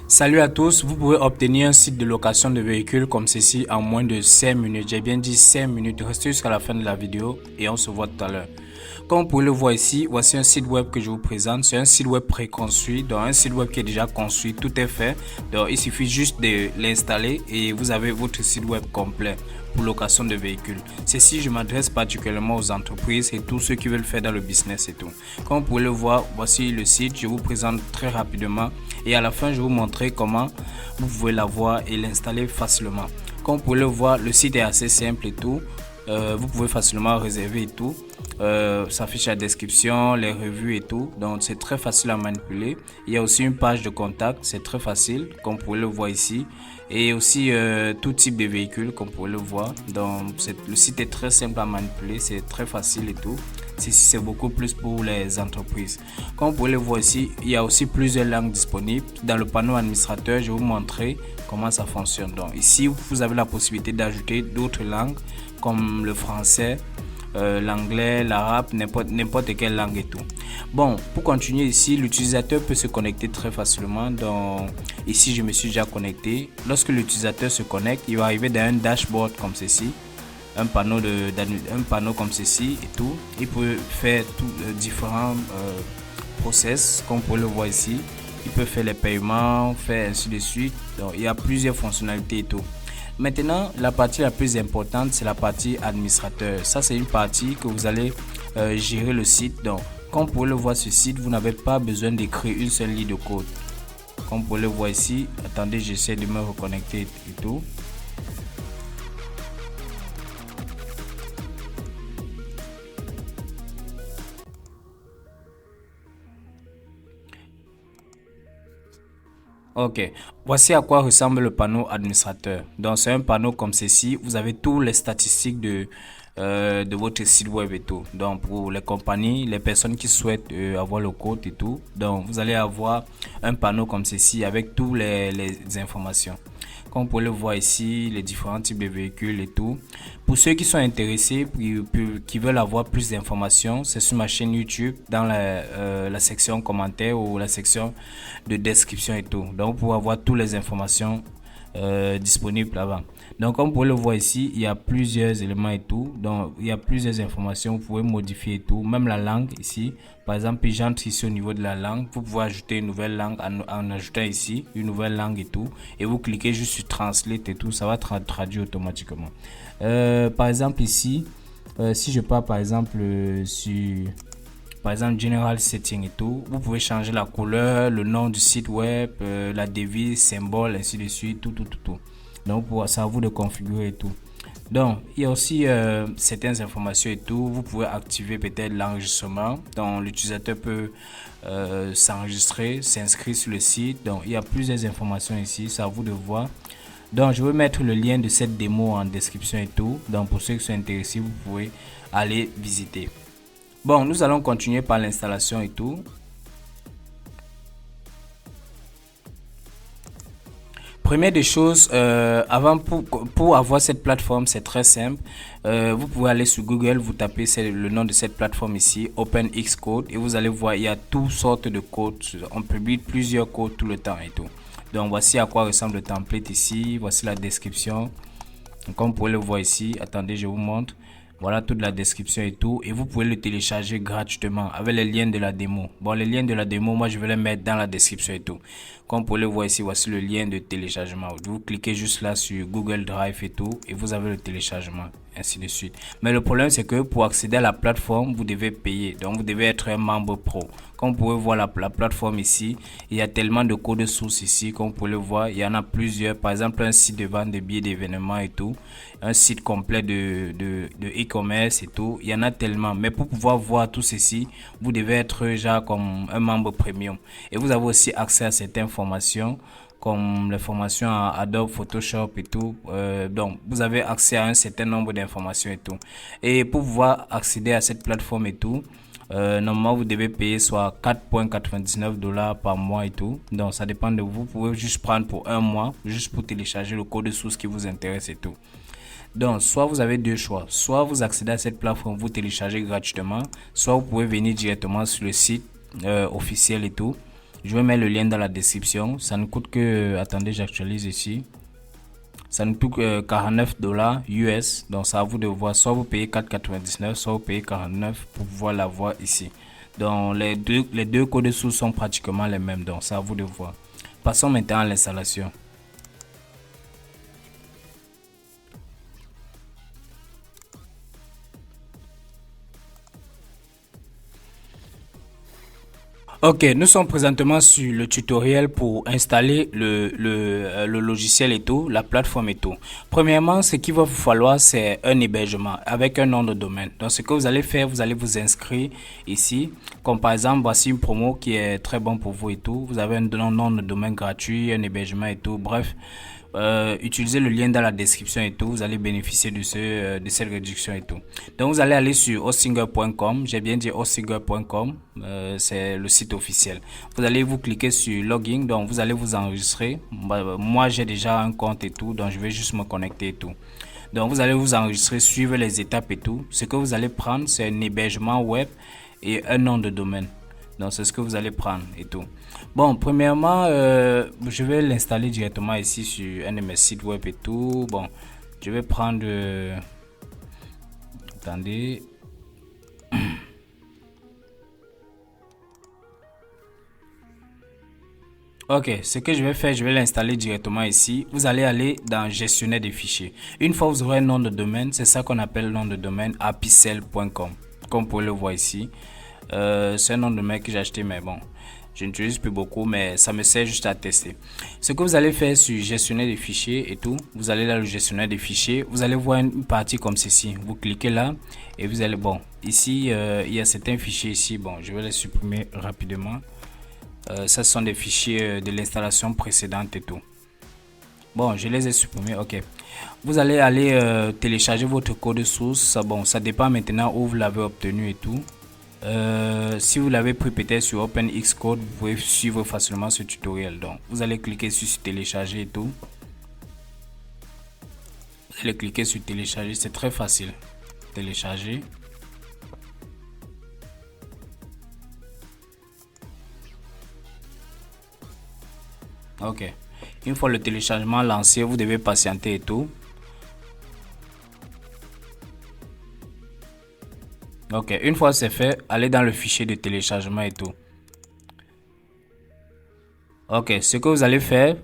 Salut à tous, vous pouvez obtenir un site de location de véhicules comme ceci en moins de 5 minutes. J'ai bien dit 5 minutes, restez jusqu'à la fin de la vidéo et on se voit tout à l'heure. Comme vous pouvez le voir ici, voici un site web que je vous présente. C'est un site web préconstruit, donc un site web qui est déjà construit, tout est fait. Donc il suffit juste de l'installer et vous avez votre site web complet pour location de véhicules. Ceci, je m'adresse particulièrement aux entreprises et tous ceux qui veulent faire dans le business et tout. Comme vous pouvez le voir, voici le site, je vous présente très rapidement et à la fin, je vais vous montrer comment vous pouvez l'avoir et l'installer facilement. Comme vous pouvez le voir, le site est assez simple et tout. Vous pouvez facilement réserver et tout. S'affiche la description, les revues et tout. Donc c'est très facile à manipuler. Il y a aussi une page de contact, c'est très facile, comme vous pouvez le voir ici. Et aussi tout type de véhicule, comme vous pouvez le voir. Donc le site est très simple à manipuler, c'est très facile et tout. C'est beaucoup plus pour les entreprises. Comme vous pouvez le voir ici, il y a aussi plusieurs langues disponibles. Dans le panneau administrateur, je vais vous montrer comment ça fonctionne. Donc ici, vous avez la possibilité d'ajouter d'autres langues comme le français, l'anglais, l'arabe, n'importe quelle langue et tout. Bon, pour continuer ici, l'utilisateur peut se connecter très facilement. Donc ici, je me suis déjà connecté. Lorsque l'utilisateur se connecte, il va arriver dans un dashboard comme ceci. Un panneau comme ceci et tout. Il peut faire différents process comme vous pouvez le voir ici. Il peut faire les paiements, faire ainsi de suite. Donc il y a plusieurs fonctionnalités et tout. Maintenant, la partie la plus importante, c'est la partie administrateur. Ça, c'est une partie que vous allez gérer le site. Donc, comme vous pouvez le voir, ce site, vous n'avez pas besoin d'écrire une seule ligne de code. Comme vous pouvez le voir ici, attendez, j'essaie de me reconnecter et tout. Ok, voici à quoi ressemble le panneau administrateur. Donc c'est un panneau comme ceci, vous avez toutes les statistiques de votre site web et tout. Donc pour les compagnies, les personnes qui souhaitent avoir le code et tout, donc vous allez avoir un panneau comme ceci avec toutes les informations. Comme vous pouvez le voir ici, les différents types de véhicules et tout. Pour ceux qui sont intéressés, qui veulent avoir plus d'informations, c'est sur ma chaîne YouTube dans la section commentaires ou la section de description et tout. Donc vous pouvez avoir toutes les informations disponibles là-bas. Donc comme vous pouvez le voir ici, il y a plusieurs éléments et tout. Donc il y a plusieurs informations, vous pouvez modifier et tout. Même la langue ici. Par exemple, j'entre ici au niveau de la langue. Vous pouvez ajouter une nouvelle langue en ajoutant ici une nouvelle langue et tout. Et vous cliquez juste sur Translate et tout. Ça va traduire automatiquement. Par exemple ici, si je pars par exemple sur par exemple General Setting et tout, vous pouvez changer la couleur, le nom du site web, la devise, symbole, ainsi de suite, tout. Donc c'est à vous de configurer et tout. Donc il y a aussi certaines informations et tout. Vous pouvez activer peut-être l'enregistrement. Donc l'utilisateur peut s'enregistrer, s'inscrire sur le site. Donc il y a plusieurs informations ici, c'est à vous de voir. Donc je vais mettre le lien de cette démo en description et tout. Donc pour ceux qui sont intéressés, vous pouvez aller visiter. Bon, nous allons continuer par l'installation et tout. Première des choses, avant pour avoir cette plateforme, c'est très simple. Vous pouvez aller sur Google, vous tapez le nom de cette plateforme ici, OpenXCode, et vous allez voir, il y a toutes sortes de codes. On publie plusieurs codes tout le temps et tout. Donc voici à quoi ressemble le template ici. Voici la description. Donc, comme vous pouvez le voir ici, attendez, je vous montre. Voilà toute la description et tout. Et vous pouvez le télécharger gratuitement avec les liens de la démo. Bon, les liens de la démo, moi, je vais les mettre dans la description et tout. Comme vous pouvez le voir ici, voici le lien de téléchargement. Vous cliquez juste là sur Google Drive et tout. Et vous avez le téléchargement, ainsi de suite. Mais le problème, c'est que pour accéder à la plateforme, vous devez payer. Donc, vous devez être un membre pro. Comme vous pouvez voir la plateforme ici, il y a tellement de codes sources ici. Comme vous pouvez le voir, il y en a plusieurs. Par exemple, un site de vente de billets d'événements et tout. Un site complet de e-commerce et tout. Il y en a tellement. Mais pour pouvoir voir tout ceci, vous devez être genre comme un membre premium. Et vous avez aussi accès à cette information comme les formations à Adobe Photoshop et tout. Donc, vous avez accès à un certain nombre d'informations et tout. Et pour pouvoir accéder à cette plateforme et tout, normalement, vous devez payer soit 4,99 dollars par mois et tout. Donc, ça dépend de vous. Vous pouvez juste prendre pour un mois, juste pour télécharger le code source qui vous intéresse et tout. Donc, soit vous avez deux choix. Soit vous accédez à cette plateforme, vous téléchargez gratuitement. Soit vous pouvez venir directement sur le site officiel et tout. Je vais mettre le lien dans la description. Ça ne coûte que, attendez, j'actualise ici. Ça nous coûte 49 dollars US. Donc, c'est à vous de voir. Soit vous payez 4,99, soit vous payez 49 pour pouvoir la voir ici. Donc, les deux codes sources sont pratiquement les mêmes. Donc, c'est à vous de voir. Passons maintenant à l'installation. Ok, nous sommes présentement sur le tutoriel pour installer le logiciel et tout, la plateforme et tout. Premièrement, ce qu'il va vous falloir, c'est un hébergement avec un nom de domaine. Donc, ce que vous allez faire, vous allez vous inscrire ici. Comme par exemple, voici une promo qui est très bon pour vous et tout. Vous avez un nom de domaine gratuit, un hébergement et tout. Bref, utilisez le lien dans la description et tout. Vous allez bénéficier de cette réduction et tout. Donc, vous allez aller sur hostinger.com. J'ai bien dit hostinger.com. C'est le site officiel. Vous allez vous cliquer sur login. Donc, vous allez vous enregistrer. Moi, j'ai déjà un compte et tout. Donc, je vais juste me connecter et tout. Donc, vous allez vous enregistrer, suivre les étapes et tout. Ce que vous allez prendre, c'est un hébergement web et un nom de domaine. Donc, c'est ce que vous allez prendre et tout. Bon, premièrement, je vais l'installer directement ici sur un de mes sites web et tout. Bon, je vais prendre... attendez. Ok, ce que je vais faire, je vais l'installer directement ici. Vous allez aller dans gestionnaire des fichiers. Une fois vous aurez un nom de domaine, c'est ça qu'on appelle le nom de domaine apicel.com. Comme vous pouvez le voir ici. C'est un nom de domaine que j'ai acheté, mais bon, je n'utilise plus beaucoup, mais ça me sert juste à tester. Ce que vous allez faire sur gestionnaire des fichiers et tout, vous allez dans le gestionnaire des fichiers, vous allez voir une partie comme ceci. Vous cliquez là et vous allez, bon, ici, il y a certains fichiers ici. Bon, je vais les supprimer rapidement. Ça sont des fichiers de l'installation précédente et tout. Bon, je les ai supprimés. Ok. Vous allez aller télécharger votre code source. Bon, ça dépend maintenant où vous l'avez obtenu et tout. Si vous l'avez pris peut-être sur OpenXCode, vous pouvez suivre facilement ce tutoriel. Donc, vous allez cliquer sur télécharger et tout. Vous allez cliquer sur télécharger. C'est très facile. Télécharger. Ok. Une fois le téléchargement lancé, vous devez patienter et tout. Ok. Une fois c'est fait, allez dans le fichier de téléchargement et tout. Ok. Ce que vous allez faire.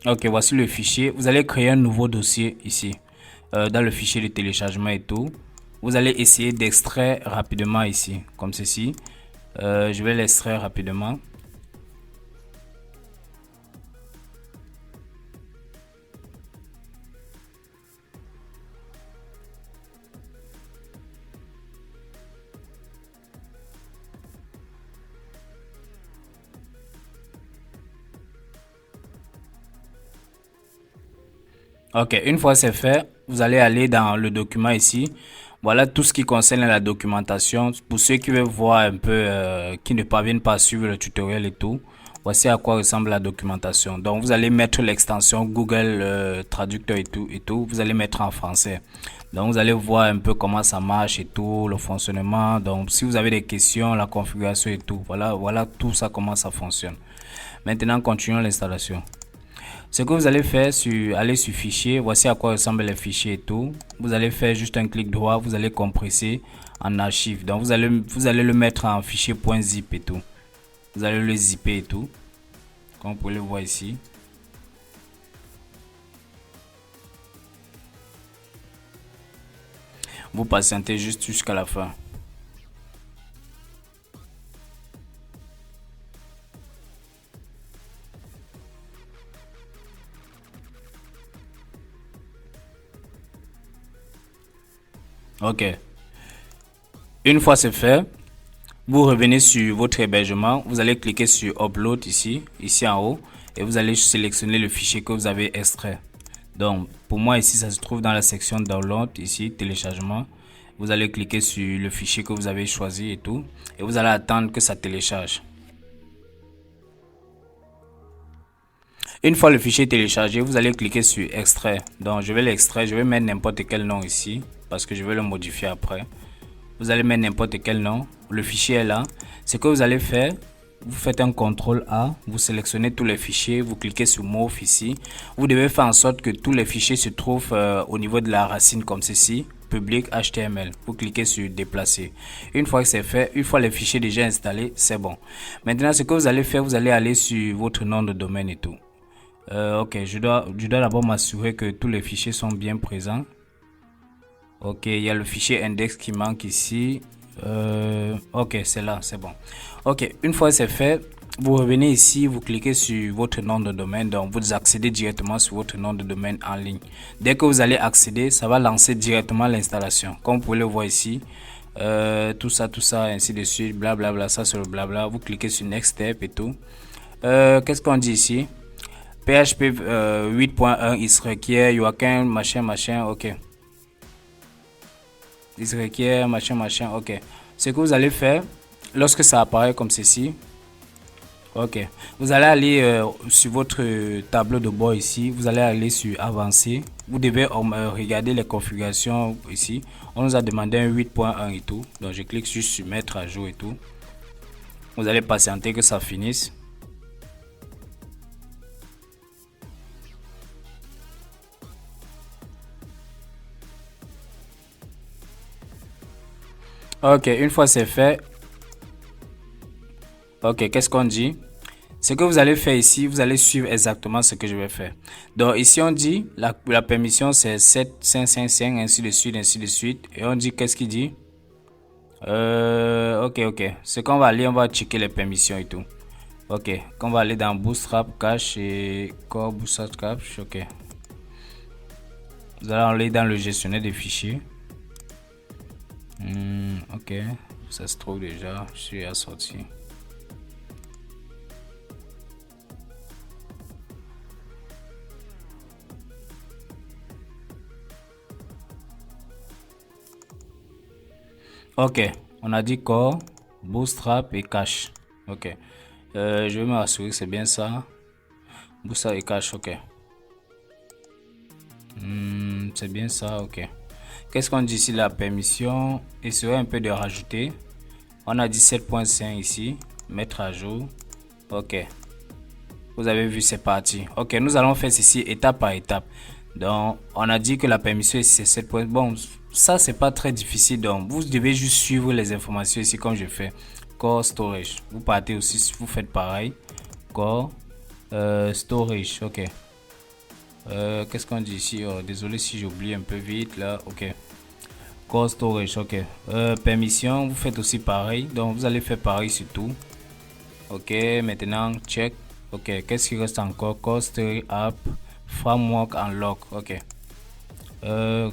Ok. Voici le fichier. Vous allez créer un nouveau dossier ici. Dans le fichier de téléchargement et tout. Vous allez essayer d'extraire rapidement ici. Comme ceci. Je vais l'extraire rapidement. Ok, une fois c'est fait, vous allez aller dans le document ici. Voilà tout ce qui concerne la documentation. Pour ceux qui veulent voir un peu, qui ne parviennent pas à suivre le tutoriel et tout, voici à quoi ressemble la documentation. Donc vous allez mettre l'extension Google Traducteur et tout. Vous allez mettre en français. Donc vous allez voir un peu comment ça marche et tout, le fonctionnement. Donc si vous avez des questions, la configuration et tout, voilà tout ça comment ça fonctionne. Maintenant continuons l'installation. Ce que vous allez faire, aller sur fichier, voici à quoi ressemblent les fichiers et tout. Vous allez faire juste un clic droit, vous allez compresser en archive. Donc vous allez le mettre en fichier .zip et tout. Vous allez le zipper et tout. Comme vous pouvez le voir ici. Vous patientez juste jusqu'à la fin. Ok. Une fois c'est fait, vous revenez sur votre hébergement. Vous allez cliquer sur Upload ici en haut. Et vous allez sélectionner le fichier que vous avez extrait. Donc, pour moi ici, ça se trouve dans la section Download, ici, téléchargement. Vous allez cliquer sur le fichier que vous avez choisi et tout. Et vous allez attendre que ça télécharge. Une fois le fichier téléchargé, vous allez cliquer sur Extrait. Donc, je vais l'extraire. Je vais mettre n'importe quel nom ici. Parce que je vais le modifier après. Vous allez mettre n'importe quel nom. Le fichier est là. Ce que vous allez faire, vous faites un CTRL A, vous sélectionnez tous les fichiers, vous cliquez sur Move ici. Vous devez faire en sorte que tous les fichiers se trouvent au niveau de la racine comme ceci, public HTML. Vous cliquez sur déplacer. Une fois que c'est fait, une fois les fichiers déjà installés, c'est bon. Maintenant, ce que vous allez faire, vous allez aller sur votre nom de domaine et tout. Ok, je dois d'abord m'assurer que tous les fichiers sont bien présents. Ok, il y a le fichier index qui manque ici. Ok, c'est là, c'est bon. Ok, une fois c'est fait, vous revenez ici, vous cliquez sur votre nom de domaine, donc vous accédez directement sur votre nom de domaine en ligne. Dès que vous allez accéder, ça va lancer directement l'installation. Comme vous pouvez le voir ici, tout ça, ainsi de suite, blablabla, ça c'est le blabla. Vous cliquez sur Next Step et tout. Qu'est-ce qu'on dit ici? PHP 8.1, il se requiert, Joaquin, machin, ok. Il se requiert, machin, ok. Ce que vous allez faire, lorsque ça apparaît comme ceci, ok, vous allez aller sur votre tableau de bord ici, vous allez aller sur Avancer. Vous devez regarder les configurations ici. On nous a demandé un 8.1 et tout, donc je clique juste sur Mettre à jour et tout. Vous allez patienter que ça finisse. Ok, une fois c'est fait, ok, qu'est-ce qu'on dit? Ce que vous allez faire ici, vous allez suivre exactement ce que je vais faire. Donc ici on dit, la permission c'est 7555, ainsi de suite. Et on dit, qu'est-ce qu'il dit? Ok. Ce qu'on va aller, on va checker les permissions et tout. Ok, qu'on va aller dans Bootstrap Cache et Core Bootstrap Cache, ok. Vous allez aller dans le gestionnaire des fichiers. Ok, ça se trouve déjà, je suis assorti. Ok, on a dit Core, Bootstrap et Cache. Ok, je vais m'assurer que c'est bien ça. Bootstrap et Cache, ok. C'est bien ça, ok. Qu'est-ce qu'on dit ici? La permission, il serait un peu de rajouter. On a dit 7.5 ici, mettre à jour. Ok, vous avez vu, c'est parti. Ok, nous allons faire ceci étape par étape. Donc on a dit que la permission ici c'est 7 points. Bon, ça c'est pas très difficile, donc vous devez juste suivre les informations ici comme je fais. Core storage, vous partez aussi, vous faites pareil. Core storage, ok. Qu'est-ce qu'on dit ici? Oh, désolé si j'oublie un peu vite là. Ok, core storage, ok. Permission, vous faites aussi pareil, donc vous allez faire pareil sur tout. Ok, maintenant check. Ok, qu'est-ce qui reste encore? Core storage app framework unlock, ok.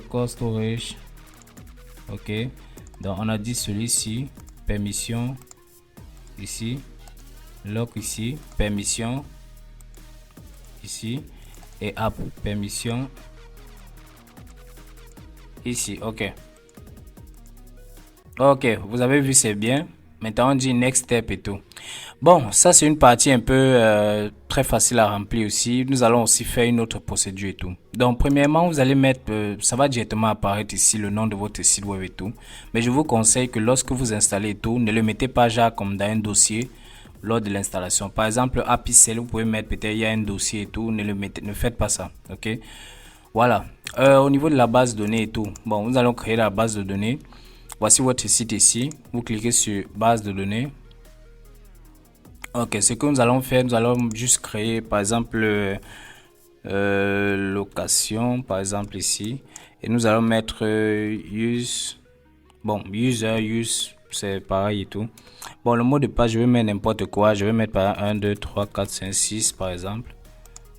Core storage, ok. Donc on a dit celui-ci, permission ici, lock ici, permission ici, et app permission ici, ok. Ok, vous avez vu, c'est bien. Maintenant on dit next step et tout. Bon, ça c'est une partie un peu très facile à remplir aussi. Nous allons aussi faire une autre procédure et tout. Donc premièrement, vous allez mettre, ça va directement apparaître ici le nom de votre site web et tout. Mais je vous conseille que lorsque vous installez et tout, ne le mettez pas genre comme dans un dossier lors de l'installation. Par exemple, API, vous pouvez mettre peut-être il y a un dossier et tout, ne faites pas ça, ok? Voilà. Au niveau de la base de données et tout, bon, nous allons créer la base de données. Voici votre site ici. Vous cliquez sur base de données. Ok, ce que nous allons faire, nous allons juste créer par exemple location, par exemple ici, et nous allons mettre use. Bon, use, c'est pareil et tout. Bon, le mot de passe, je vais mettre n'importe quoi. Je vais mettre par 1, 2, 3, 4, 5, 6 par exemple,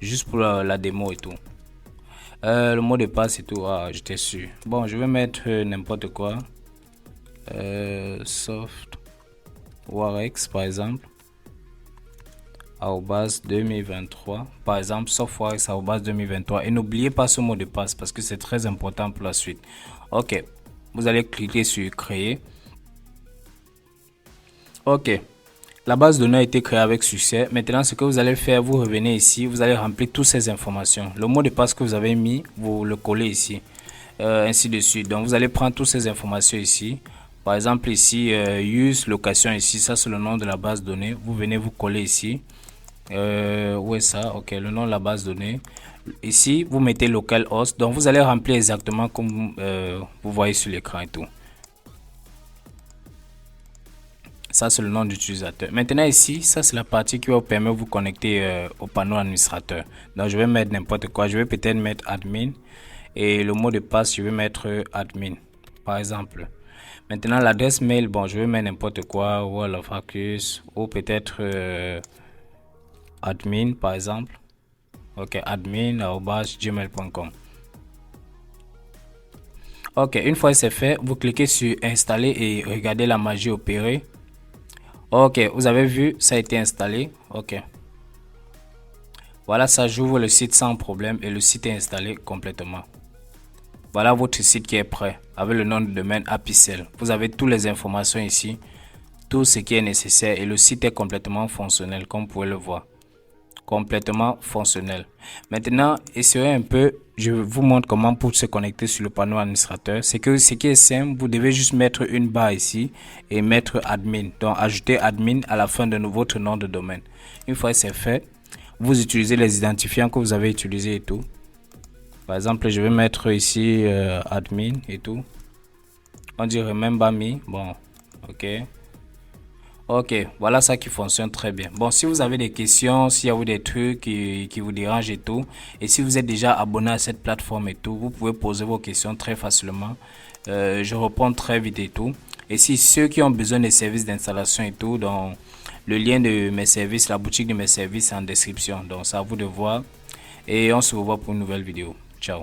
juste pour la démo et tout. Le mot de passe et tout, ah, j'étais sûr. Bon, je vais mettre n'importe quoi. Soft Warex par exemple. Arrobas 2023, par exemple softwarex arrobas 2023, et n'oubliez pas ce mot de passe parce que c'est très important pour la suite. Ok, vous allez cliquer sur créer. Ok, la base de données a été créée avec succès. Maintenant ce que vous allez faire, vous revenez ici, vous allez remplir toutes ces informations. Le mot de passe que vous avez mis, vous le collez ici, ainsi de suite. Donc vous allez prendre toutes ces informations ici. Par exemple ici, use location ici, ça c'est le nom de la base de données. Vous venez vous coller ici. Où est ça? Ok, le nom de la base de données. Ici, vous mettez localhost. Donc, vous allez remplir exactement comme vous voyez sur l'écran et tout. Ça, c'est le nom d'utilisateur. Maintenant, ici, ça, c'est la partie qui va vous permettre de vous connecter au panneau administrateur. Donc, je vais mettre n'importe quoi. Je vais peut-être mettre admin. Et le mot de passe, je vais mettre admin, par exemple. Maintenant, l'adresse mail, bon, je vais mettre n'importe quoi. World of Access, ou peut-être admin, par exemple. Ok, admin@gmail.com. Ok, une fois c'est fait, vous cliquez sur installer et regardez la magie opérer. Ok, vous avez vu, ça a été installé. Ok. Voilà, ça j'ouvre le site sans problème et le site est installé complètement. Voilà votre site qui est prêt avec le nom de domaine Apicel. Vous avez toutes les informations ici, tout ce qui est nécessaire et le site est complètement fonctionnel comme vous pouvez le voir. Complètement fonctionnel. Maintenant, essayez un peu, je vous montre comment pour se connecter sur le panneau administrateur. C'est que ce qui est simple, vous devez juste mettre une barre ici et mettre admin. Donc, ajouter admin à la fin de votre nom de domaine. Une fois c'est fait, vous utilisez les identifiants que vous avez utilisés et tout. Par exemple, je vais mettre ici admin et tout. On dirait même pas mis. Bon, ok. Ok, voilà ça qui fonctionne très bien. Bon, si vous avez des questions, s'il y a des trucs qui vous dérangent et tout, et si vous êtes déjà abonné à cette plateforme et tout, vous pouvez poser vos questions très facilement. Je réponds très vite et tout. Et si ceux qui ont besoin des services d'installation et tout, donc le lien de mes services, la boutique de mes services est en description. Donc, c'est à vous de voir. Et on se revoit pour une nouvelle vidéo. Ciao.